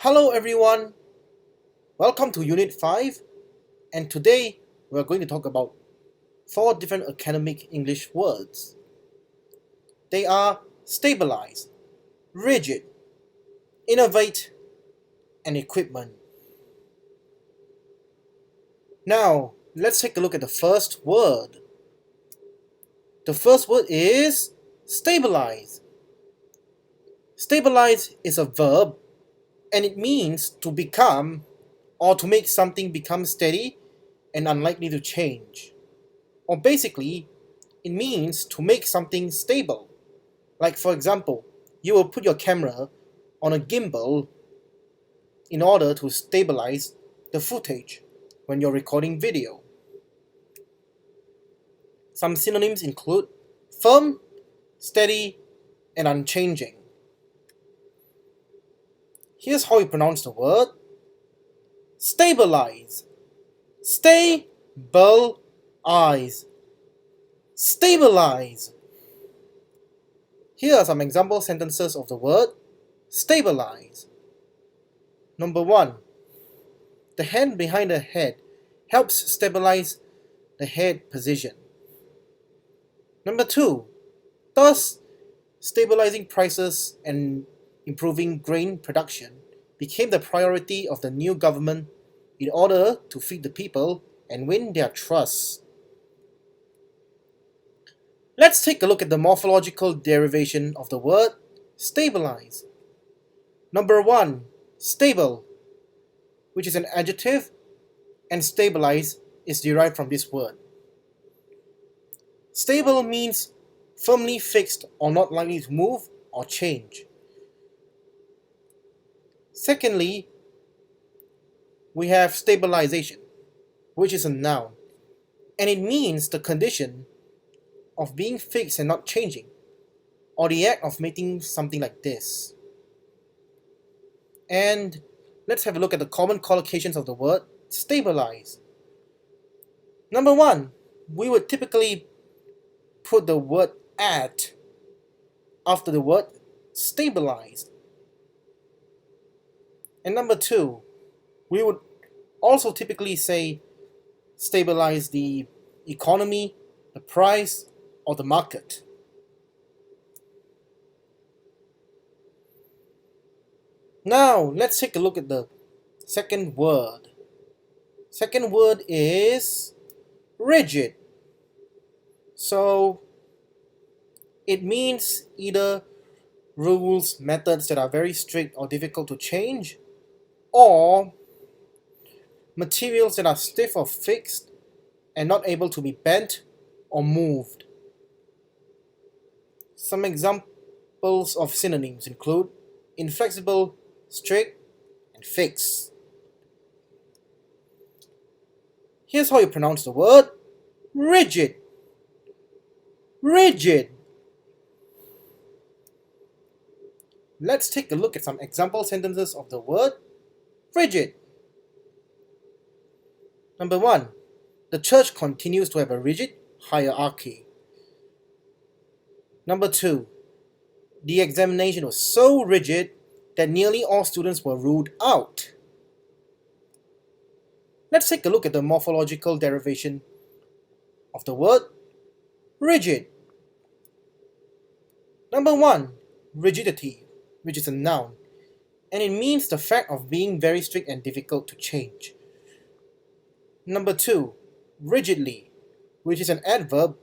Hello everyone, welcome to Unit 5, and today we are going to talk about 4 different academic English words. They are stabilize, rigid, innovate, and equipment. Now, let's take a look at the first word. The first word is stabilize. Stabilize is a verb and it means to become or to make something become steady and unlikely to change. Or basically, it means to make something stable. Like for example, you will put your camera on a gimbal in order to stabilize the footage when you're recording video. Some synonyms include firm, steady, and unchanging. Here's how you pronounce the word. Stabilize. Stabilize. Stabilize. Here are some example sentences of the word stabilize. Number 1. The hand behind the head helps stabilize the head position. Number 2. Thus, stabilizing prices and improving grain production became the priority of the new government in order to feed the people and win their trust. Let's take a look at the morphological derivation of the word stabilize. Number 1. Stable, which is an adjective, and stabilize is derived from this word. Stable means firmly fixed or not likely to move or change. Secondly, we have stabilization, which is a noun, and it means the condition of being fixed and not changing, or the act of making something like this. And let's have a look at the common collocations of the word stabilize. Number 1, we would typically put the word at after the word stabilized. And number 2, we would also typically say stabilize the economy, the price, or the market. Now, let's take a look at the second word. Second word is rigid. So, it means either rules, methods that are very strict or difficult to change, or materials that are stiff or fixed and not able to be bent or moved. Some examples of synonyms include inflexible, strict, and fixed. Here's how you pronounce the word rigid. Rigid. Let's take a look at some example sentences of the word rigid. Number 1. The church continues to have a rigid hierarchy. Number 2. The examination was so rigid that nearly all students were ruled out. Let's take a look at the morphological derivation of the word rigid. Number 1. Rigidity, which is a noun, and it means the fact of being very strict and difficult to change. Number 2. Rigidly, which is an adverb,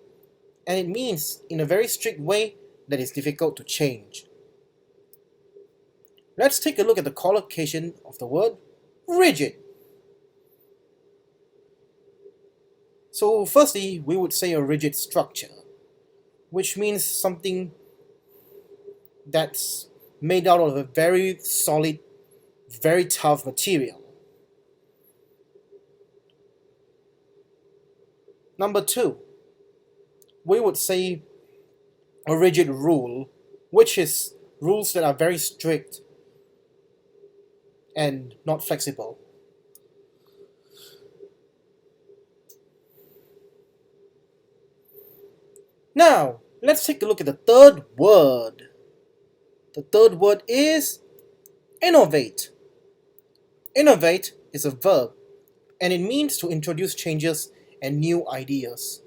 and it means in a very strict way that is difficult to change. Let's take a look at the collocation of the word rigid. So firstly, we would say a rigid structure, which means something that's made out of a very solid, very tough material. Number 2, we would say a rigid rule, which is rules that are very strict and not flexible. Now, let's take a look at the third word. The third word is innovate. Innovate is a verb, and it means to introduce changes and new ideas.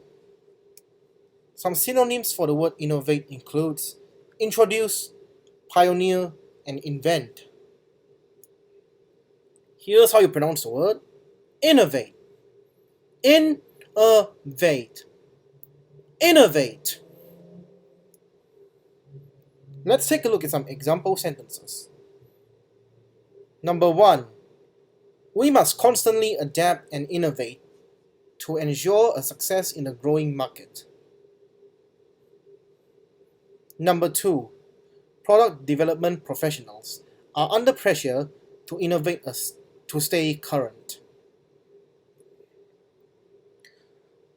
Some synonyms for the word innovate includes introduce, pioneer, and invent. Here's how you pronounce the word innovate. Innovate. Innovate. Let's take a look at some example sentences. Number 1. We must constantly adapt and innovate to ensure a success in a growing market. Number 2. Product development professionals are under pressure to innovate to stay current.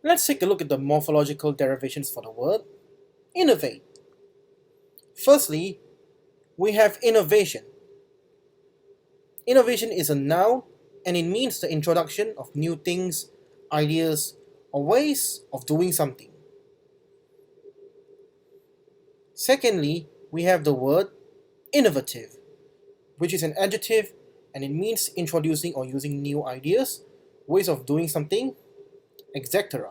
Let's take a look at the morphological derivations for the word innovate. Firstly, we have innovation. Innovation is a noun and it means the introduction of new things, ideas, or ways of doing something. Secondly, we have the word innovative, which is an adjective and it means introducing or using new ideas, ways of doing something, etc.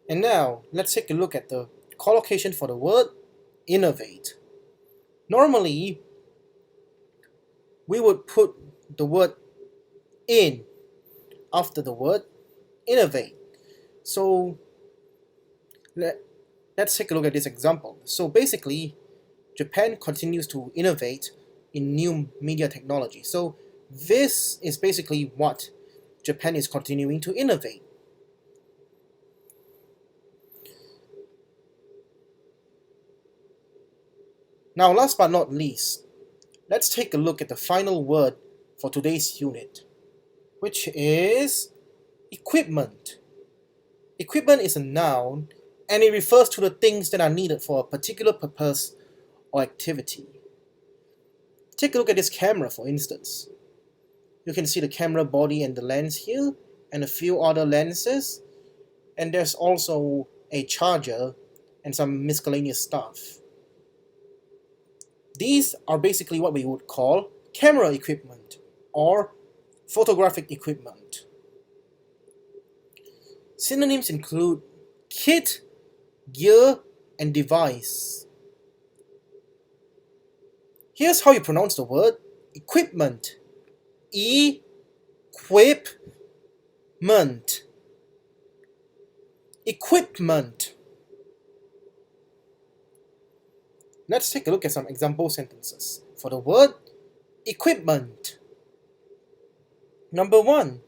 And now, let's take a look at the collocation for the word innovate. Normally, we would put the word in after the word innovate. So let's take a look at this example. So basically, Japan continues to innovate in new media technology. So this is basically what Japan is continuing to innovate. Now, last but not least, let's take a look at the final word for today's unit, which is equipment. Equipment is a noun and it refers to the things that are needed for a particular purpose or activity. Take a look at this camera, for instance. You can see the camera body and the lens here, and a few other lenses, and there's also a charger and some miscellaneous stuff. These are basically what we would call camera equipment or photographic equipment. Synonyms include kit, gear, and device. Here's how you pronounce the word equipment. Equipment. Equipment. Let's take a look at some example sentences for the word equipment. Number 1.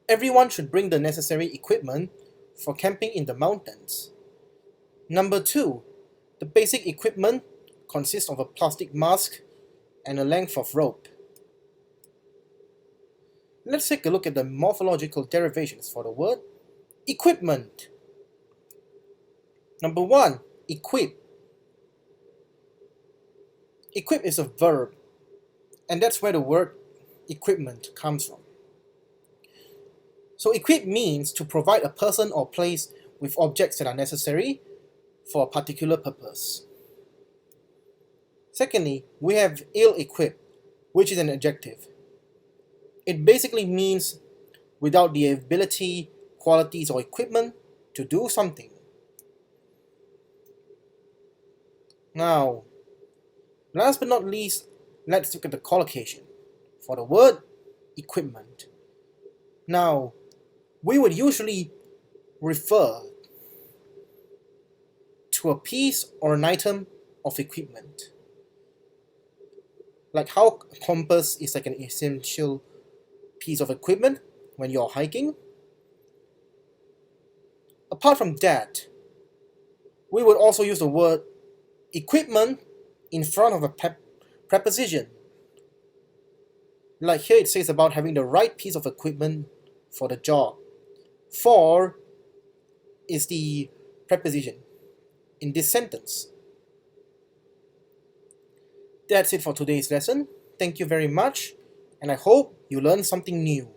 Everyone should bring the necessary equipment for camping in the mountains. Number 2. The basic equipment consists of a plastic mask and a length of rope. Let's take a look at the morphological derivations for the word equipment. Number 1. Equip. Equip is a verb, and that's where the word equipment comes from. So equip means to provide a person or place with objects that are necessary for a particular purpose. Secondly, we have ill-equipped, which is an adjective. It basically means without the ability, qualities, or equipment to do something. Now, last but not least, let's look at the collocation for the word equipment. Now, we would usually refer to a piece or an item of equipment. Like how a compass is like an essential piece of equipment when you're hiking. Apart from that, we would also use the word equipment in front of a preposition. Like here it says about having the right piece of equipment for the job. For is the preposition in this sentence. That's it for today's lesson. Thank you very much, and I hope you learned something new.